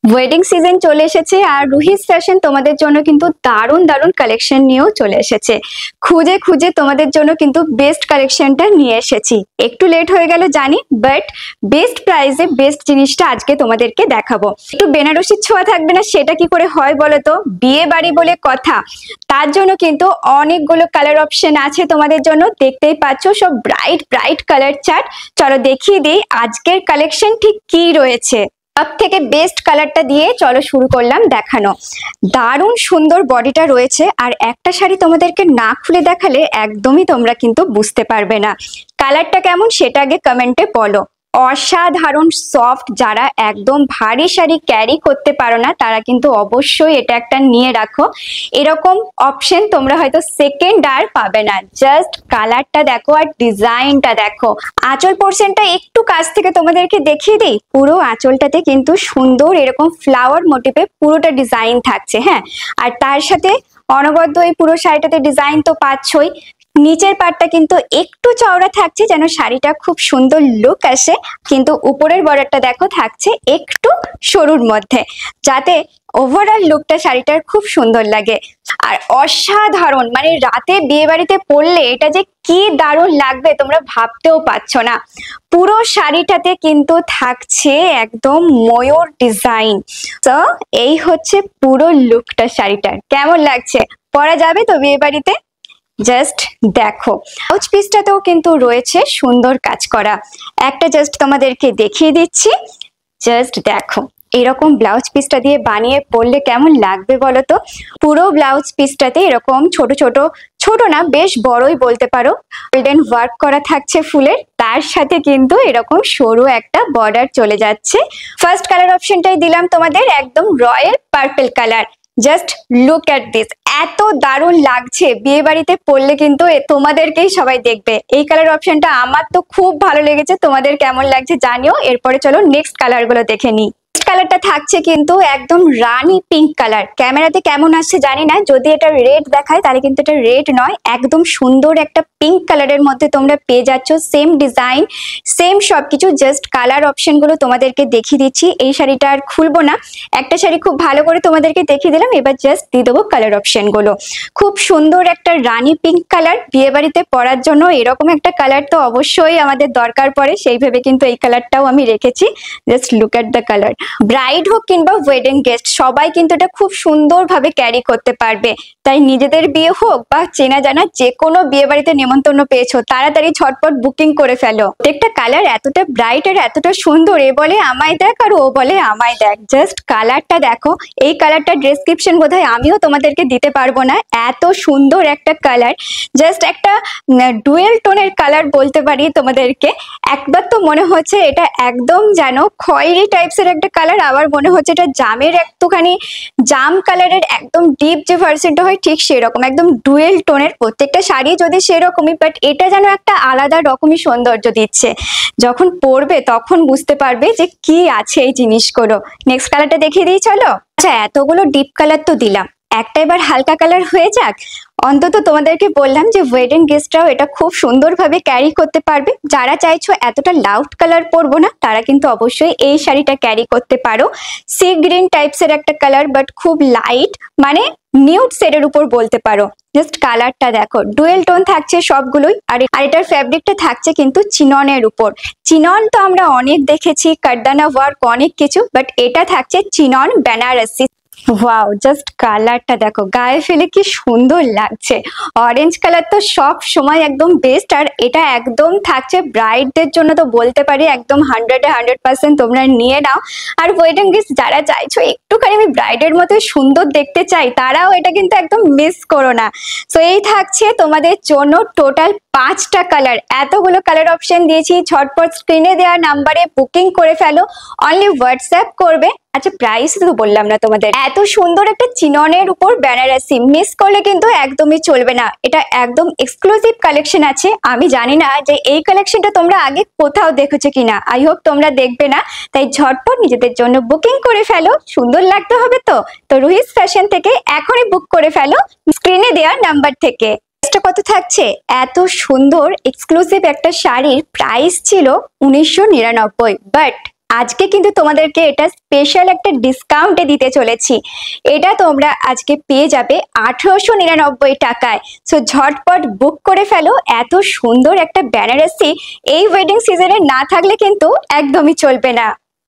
Wedding season চলে এসেছে আর Ruhi's fashion তোমাদের জন্য কিন্তু দারুণ দারুণ কালেকশন নিয়েও চলে এসেছে। খুঁজে খুঁজে তোমাদের জন্য কিন্তু বেস্ট কালেকশনটা নিয়ে এসেছি। একটু লেট হয়ে গেল জানি, বাট বেস্ট প্রাইসে বেস্ট জিনিসটা আজকে তোমাদেরকে দেখাবো। একটু বেনারসির ছোঁয়া থাকবে না সেটা কি করে হয় বলো তো? বিয়ে বাড়ি বলে কথা, তার জন্য কিন্তু অনেকগুলো কালার অপশন আছে তোমাদের জন্য। দেখতেই পাচ্ছ সব ব্রাইট ব্রাইট কালার চার্ট। চলো দেখিয়ে দিই আজকের কালেকশন ঠিক কি রয়েছে। সব থেকে বেস্ট কালারটা দিয়ে চলো শুরু করলাম দেখানো। দারুণ সুন্দর বডিটা রয়েছে, আর একটা শাড়ি তোমাদেরকে না খুলে দেখালে একদমই তোমরা কিন্তু বুঝতে পারবে না কালারটা কেমন। সেটা আগে কমেন্টে বলো। অসাধারণ সফট, যারা একদম ভারী শাড়ি ক্যারি করতে পারো না তারা কিন্তু অবশ্যই এটা একটা নিয়ে রাখো। এরকম অপশন তোমরা হয়তো সেকেন্ড আর পাবে না। জাস্ট কালারটা দেখো আর ডিজাইনটা দেখো। আঁচল পোর্শনটা একটু কাছ থেকে তোমাদেরকে দেখিয়ে দিই। পুরো আঁচলটাতে কিন্তু সুন্দর এরকম ফ্লাওয়ার মোটিভে পুরোটা ডিজাইন থাকছে, হ্যাঁ। আর তার সাথে অনবদ্য এই পুরো শাড়িটাতে ডিজাইন তো পাচ্ছই। নিচের পাটটা কিন্তু একটু চওড়া থাকছে যেন শাড়িটা খুব সুন্দর লুক আসে, কিন্তু উপরের বর্ডারটা দেখো থাকছে একটু সরুর মধ্যে, যাতে ওভারঅল লুকটা শাড়িটার খুব সুন্দর লাগে। আর অসাধারণ, মানে রাতে বিয়ে বাড়িতে পরলে এটা যে কি দারুণ লাগবে তোমরা ভাবতেও পারছো না। পুরো শাড়িটাতে কিন্তু থাকছে একদম ময়ূর ডিজাইন। তো এই হচ্ছে পুরো লুকটা শাড়িটার। কেমন লাগছে? পরা যাবে তো বিয়ে বাড়িতে? জাস্ট দেখো, ব্লাউজ পিসটাতেও কিন্তু রয়েছে সুন্দর কাজ করা। একটা জাস্ট তোমাদেরকে দেখিয়ে দিচ্ছি। জাস্ট দেখো এরকম ব্লাউজ পিসটা দিয়ে বানিয়ে পরলে কেমন লাগবে বলো তো? পুরো ব্লাউজ পিসটাতে এরকম ছোট ছোট, ছোট না বেশ বড়ই বলতে পারো, গোল্ডেন ওয়ার্ক করা থাকছে ফুলের। তার সাথে কিন্তু এরকম সরু একটা বর্ডার চলে যাচ্ছে। ফার্স্ট কালার অপশনটাই দিলাম তোমাদের, একদম royal purple colour. Just look at this, এত দারুণ লাগছে। বিয়ে বাড়িতে পরলে কিন্তু তোমাদেরকেই সবাই দেখবে। এই কালার অপশনটা আমার তো খুব ভালো লেগেছে, তোমাদের কেমন লাগছে জানিও। এরপরে চলো নেক্সট কালার গুলো দেখে নিই। কালারটা থাকছে কিন্তু একদম রানী পিঙ্ক কালার। ক্যামেরাতে কেমন আসছে জানি না, যদি এটা রেড দেখায় তাহলে কিন্তু এটা রেড নয়, একদম সুন্দর একটা পিঙ্ক কালারের মধ্যে তোমরা পেয়ে যাচ্ছ। সেম ডিজাইন, সেম সবকিছু, জাস্ট কালার অপশন গুলো তোমাদেরকে দেখিয়ে দিচ্ছি। এই শাড়িটা আর খুলবো না, একটা শাড়ি খুব ভালো করে তোমাদেরকে দেখিয়ে দিলাম। এবার জাস্ট দিয়ে দেবো কালার অপশন গুলো। খুব সুন্দর একটা রানী পিঙ্ক কালার, বিয়ে বাড়িতে পরার জন্য এরকম একটা কালার তো অবশ্যই আমাদের দরকার পড়ে, সেই ভেবে কিন্তু এই কালারটাও আমি রেখেছি। Just look at the colour. Bride হোক কিংবা ওয়েডিং গেস্ট, সবাই কিন্তু এটা খুব সুন্দরভাবে ক্যারি করতে পারবে। তাই নিজেদের বিয়ে হোক বা চেনা জানা যে কোনো বিয়ে বাড়িতে নেমন্তন্ন পেয়েছো, তাড়াতাড়ি ঝটপট বুকিং করে ফেলো। প্রত্যেকটা কালার এতটা ব্রাইট আর এতটা সুন্দর, এ বলে আমায় দেখ আর ও বলে আমায় দেখ। জাস্ট কালারটা দেখো। এই কালারটা ডেসক্রিপশন বোধহয় আমিও তোমাদেরকে দিতে পারবো না, এত সুন্দর একটা কালার। জাস্ট একটা ডুয়েল টোনের কালার বলতে পারি তোমাদেরকে। একবার তো মনে হচ্ছে এটা একদম যেন খয়েরি টাইপসের একটা কালার, আবার মনে হচ্ছে এটা জামের একটুখানি জাম কালারের একদম ডিপ যে ভার্সনটা হয় ঠিক সেরকম, একদম ডুয়েল টোনের। প্রত্যেকটা শাড়ি যদি সেরকমই, বাট এটা যেন একটা আলাদা রকমই সৌন্দর্য দিচ্ছে। যখন পরবে তখন বুঝতে পারবে যে কি আছে এই জিনিসগুলো। নেক্সট কালারটা দেখিয়ে দিই চলো। আচ্ছা, এতগুলো ডিপ কালার তো দিলাম, একটা এবার হালকা কালার হয়ে যাক। অন্তত তোমাদেরকে বললাম যে ওয়েডিং গেস্টরাও এটা খুব সুন্দরভাবে ক্যারি করতে পারবে। যারা চাইছো এতটা লাউড কালার পরবো না, তারা কিন্তু অবশ্যই এই শাড়িটা ক্যারি করতে পারো। সি গ্রিন টাইপসের একটা কালার, বাট খুব লাইট, মানে নিউড শেডের উপর বলতে পারো। জাস্ট কালারটা দেখো, ডুয়েল টোন থাকছে সবগুলোই। আর এটার ফ্যাব্রিকটা থাকছে কিন্তু চিননের উপর। চিনন তো আমরা অনেক দেখেছি, কারদানা ওয়ার্ক অনেক কিছু, বাট এটা থাকছে চিনন বেনারসি। ওয়াও, জাস্ট কালারটা দেখো, গায়ে ফেলে কি সুন্দর লাগছে। অরেঞ্জ কালার তো সব সময় একদম বেস্ট, আর এটা একদম থাকছে ব্রাইডদের জন্য, তো বলতে পারি একদম 100% তোমরা নিয়ে নাও। আর ওয়েডিং গেস্ট যারা চাইছো একটুখানি আমি ব্রাইডের মতো সুন্দর দেখতে চাই, তারাও এটা কিন্তু একদম মিস করো না। তো এই থাকছে তোমাদের জন্য টোটাল 5টা কালার। এতগুলো কালার অপশন দিয়েছি, ঝটপট স্ক্রিনে দেওয়া নাম্বারে বুকিং করে ফেলো। অনলি হোয়াটসঅ্যাপ করবে। আচ্ছা, প্রাইস তো বললাম না তোমাদের। এত সুন্দর একটা চিননের উপর বেনারসি মিস করলে কিন্তু একদমই চলবে না। এটা একদম এক্সক্লুসিভ কালেকশন আছে। আমি জানি না যে এই কালেকশনটা তোমরা আগে কোথাও দেখেছো কিনা, আই হোপ তোমরা দেখবে না। তাই ঝটপট নিজেদের জন্য বুকিং করে ফেলো। সুন্দর লাগতে হবে তো রুহিস ফ্যাশন থেকে এখনই বুক করে ফেলো স্ক্রিনে দেওয়া নাম্বার থেকে। কত থাকছে? এত সুন্দর এক্সক্লুসিভ একটা শাড়ির প্রাইস ছিল 1999, বাট আজকে কিন্তু তোমাদেরকে এটা স্পেশাল একটা ডিসকাউন্টে দিতে চলেছি। এটা তোমরা আজকে পেয়ে যাবে 1899 টাকায়। সো ঝটপট বুক করে ফেলো। এত সুন্দর একটা বেনারসি এই ওয়েডিং সিজনে না থাকলে কিন্তু একদমই চলবে না।